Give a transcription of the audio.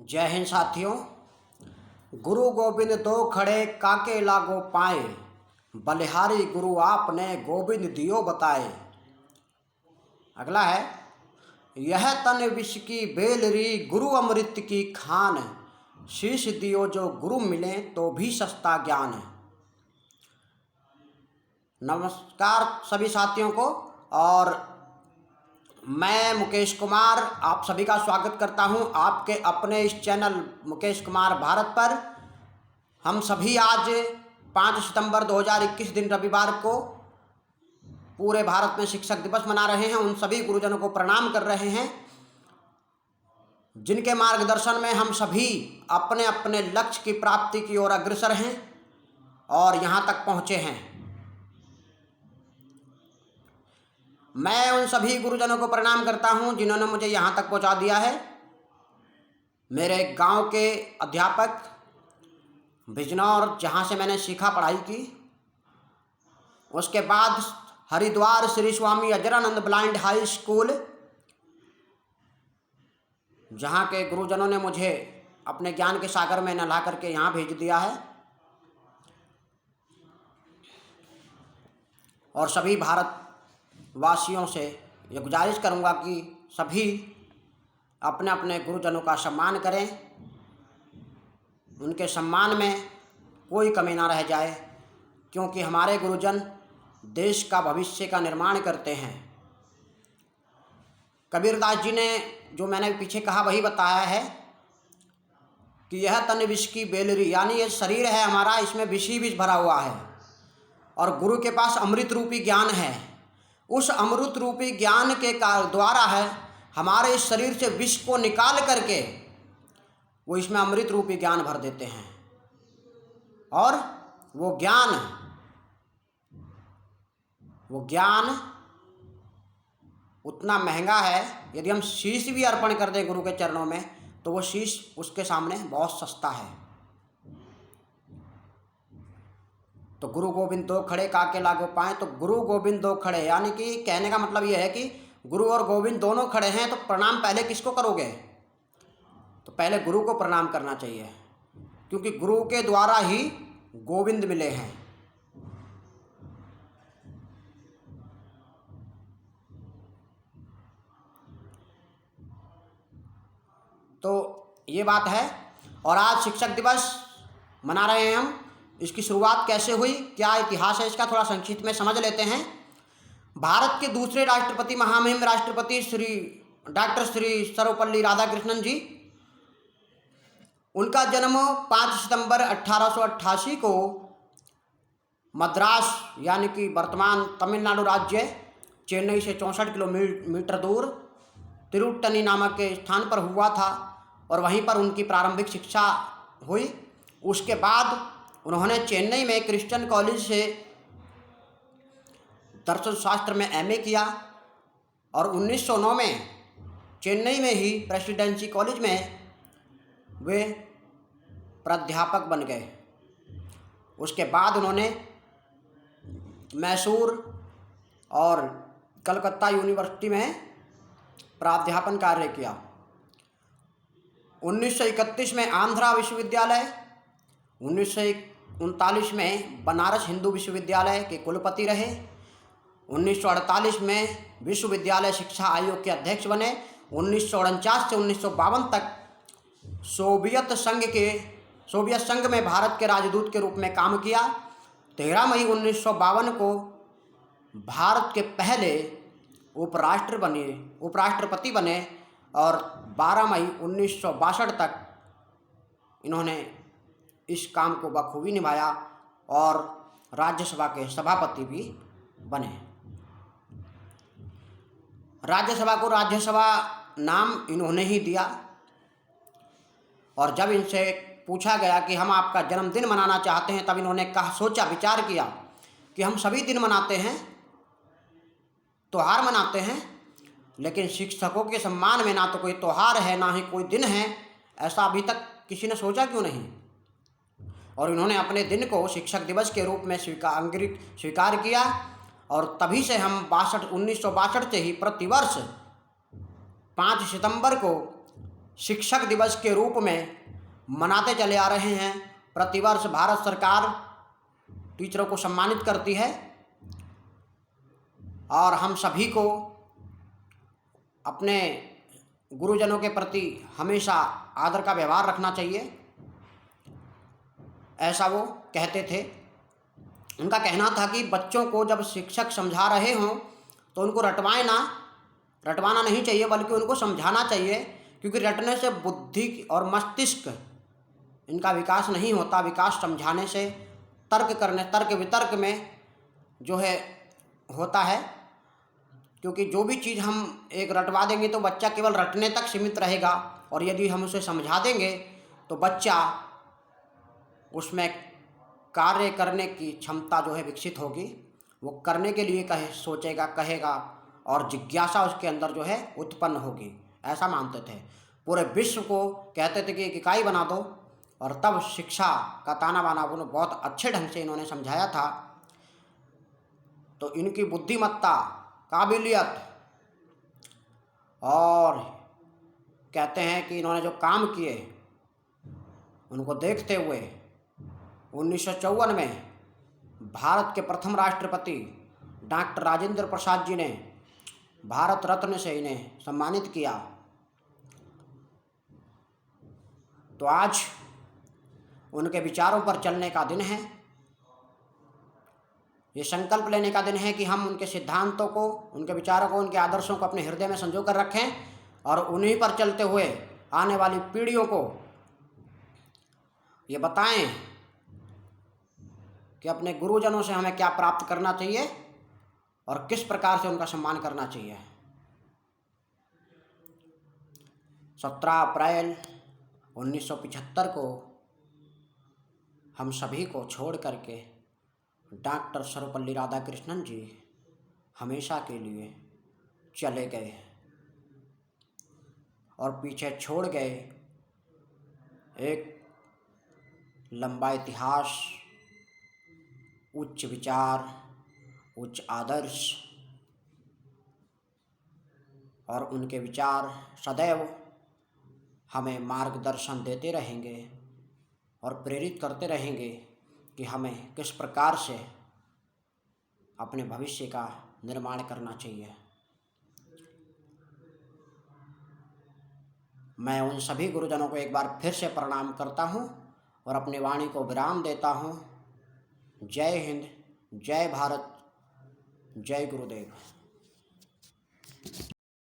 जय हिंद साथियों। गुरु गोबिंद दो खड़े काके लागो पाए, बलिहारी गुरु आपने गोबिंद दियो बताए। अगला है, यह तन विष की बेलरी गुरु अमृत की खान, शीश दियो जो गुरु मिले तो भी सस्ता ज्ञान। नमस्कार सभी साथियों को, और मैं मुकेश कुमार आप सभी का स्वागत करता हूं आपके अपने इस चैनल मुकेश कुमार भारत पर। हम सभी आज 5 सितंबर 2021 दिन रविवार को पूरे भारत में शिक्षक दिवस मना रहे हैं। उन सभी गुरुजनों को प्रणाम कर रहे हैं जिनके मार्गदर्शन में हम सभी अपने अपने लक्ष्य की प्राप्ति की ओर अग्रसर हैं और यहाँ तक पहुँचे हैं। मैं उन सभी गुरुजनों को प्रणाम करता हूं जिन्होंने मुझे यहाँ तक पहुँचा दिया है। मेरे गांव के अध्यापक बिजनौर, जहाँ से मैंने सीखा पढ़ाई की, उसके बाद Haridwar Shri Swami अजरानंद blind high school, जहाँ के गुरुजनों ने मुझे अपने ज्ञान के सागर में नहला करके यहाँ भेज दिया है। और सभी भारत वासियों से ये गुजारिश करूंगा कि सभी अपने अपने गुरुजनों का सम्मान करें, उनके सम्मान में कोई कमी ना रह जाए, क्योंकि हमारे गुरुजन देश का भविष्य का निर्माण करते हैं। कबीरदास जी ने जो मैंने पीछे कहा वही बताया है कि यह तन विष की बेलरी, यानी ये शरीर है हमारा, इसमें विष ही विष भरा हुआ है और गुरु के पास अमृत रूपी ज्ञान है। उस अमृत रूपी ज्ञान के द्वारा है हमारे इस शरीर से विष को निकाल करके वो इसमें अमृत रूपी ज्ञान भर देते हैं। और वो ज्ञान उतना महंगा है, यदि हम शीश भी अर्पण कर दें गुरु के चरणों में तो वो शीश उसके सामने बहुत सस्ता है। तो गुरु गोविंद दो खड़े काके लागो पाए, तो गुरु गोविंद दो खड़े, यानी कि कहने का मतलब ये है कि गुरु और गोविंद दोनों खड़े हैं, तो प्रणाम पहले किसको करोगे? तो पहले गुरु को प्रणाम करना चाहिए, क्योंकि गुरु के द्वारा ही गोविंद मिले हैं। तो ये बात है। और आज शिक्षक दिवस मना रहे हैं हम। इसकी शुरुआत कैसे हुई, क्या इतिहास है इसका, थोड़ा संक्षिप्त में समझ लेते हैं। भारत के दूसरे राष्ट्रपति, महामहिम राष्ट्रपति डॉक्टर श्री सर्वपल्ली राधाकृष्णन जी, उनका जन्म 5 सितंबर 1888 को मद्रास, यानी कि वर्तमान तमिलनाडु राज्य, चेन्नई से 64 किलोमीटर दूर तिरुट्टनी नामक के स्थान पर हुआ था और वहीं पर उनकी प्रारंभिक शिक्षा हुई। उसके बाद उन्होंने चेन्नई में क्रिश्चियन कॉलेज से दर्शन शास्त्र में एमए किया और 1909 में चेन्नई में ही प्रेसिडेंसी कॉलेज में वे प्राध्यापक बन गए। उसके बाद उन्होंने मैसूर और कलकत्ता यूनिवर्सिटी में प्राध्यापन कार्य किया। 1931 में आंध्रा विश्वविद्यालय, 1939 में बनारस हिंदू विश्वविद्यालय के कुलपति रहे, 1948 में विश्वविद्यालय शिक्षा आयोग के अध्यक्ष बने, 1949 से 1952 तक सोवियत संघ में भारत के राजदूत के रूप में काम किया। 13 मई 1952 को भारत के पहले उपराष्ट्रपति बने और 12 मई 1962 तक इन्होंने इस काम को बखूबी निभाया और राज्यसभा के सभापति भी बने। राज्यसभा को राज्यसभा नाम इन्होंने ही दिया। और जब इनसे पूछा गया कि हम आपका जन्मदिन मनाना चाहते हैं, तब इन्होंने सोचा विचार किया कि हम सभी दिन मनाते हैं, त्योहार मनाते हैं, लेकिन शिक्षकों के सम्मान में ना तो कोई त्योहार है ना ही कोई दिन है, ऐसा अभी तक किसी ने सोचा क्यों नहीं। और इन्होंने अपने दिन को शिक्षक दिवस के रूप में स्वीकार किया और तभी से हम 1962 से ही प्रतिवर्ष 5 सितंबर को शिक्षक दिवस के रूप में मनाते चले आ रहे हैं। प्रतिवर्ष भारत सरकार टीचरों को सम्मानित करती है और हम सभी को अपने गुरुजनों के प्रति हमेशा आदर का व्यवहार रखना चाहिए, ऐसा वो कहते थे। उनका कहना था कि बच्चों को जब शिक्षक समझा रहे हों तो उनको रटवाना नहीं चाहिए, बल्कि उनको समझाना चाहिए, क्योंकि रटने से बुद्धि और मस्तिष्क इनका विकास नहीं होता। विकास समझाने से, तर्क वितर्क में जो है होता है। क्योंकि जो भी चीज़ हम एक रटवा देंगे तो बच्चा केवल रटने तक सीमित रहेगा, और यदि हम उसे समझा देंगे तो बच्चा उसमें कार्य करने की क्षमता जो है विकसित होगी। वो करने के लिए सोचेगा, कहेगा, और जिज्ञासा उसके अंदर जो है उत्पन्न होगी, ऐसा मानते थे। पूरे विश्व को कहते थे कि एक इकाई बना दो, और तब शिक्षा का ताना बाना उन्होंने बहुत अच्छे ढंग से इन्होंने समझाया था। तो इनकी बुद्धिमत्ता, काबिलियत, और कहते हैं कि इन्होंने जो काम किए उनको देखते हुए 1954 में भारत के प्रथम राष्ट्रपति डॉक्टर राजेंद्र प्रसाद जी ने भारत रत्न से इन्हें सम्मानित किया। तो आज उनके विचारों पर चलने का दिन है। ये संकल्प लेने का दिन है कि हम उनके सिद्धांतों को, उनके विचारों को, उनके आदर्शों को अपने हृदय में संजो कर रखें, और उन्हीं पर चलते हुए आने वाली पीढ़ियों को ये बताएं कि अपने गुरुजनों से हमें क्या प्राप्त करना चाहिए और किस प्रकार से उनका सम्मान करना चाहिए। 17 अप्रैल 1975 को हम सभी को छोड़ करके डॉक्टर सर्वपल्ली राधाकृष्णन जी हमेशा के लिए चले गए, और पीछे छोड़ गए एक लंबा इतिहास, उच्च विचार, उच्च आदर्श, और उनके विचार सदैव हमें मार्गदर्शन देते रहेंगे और प्रेरित करते रहेंगे कि हमें किस प्रकार से अपने भविष्य का निर्माण करना चाहिए। मैं उन सभी गुरुजनों को एक बार फिर से प्रणाम करता हूँ और अपनी वाणी को विराम देता हूँ। जय हिंद, जय भारत, जय गुरुदेव।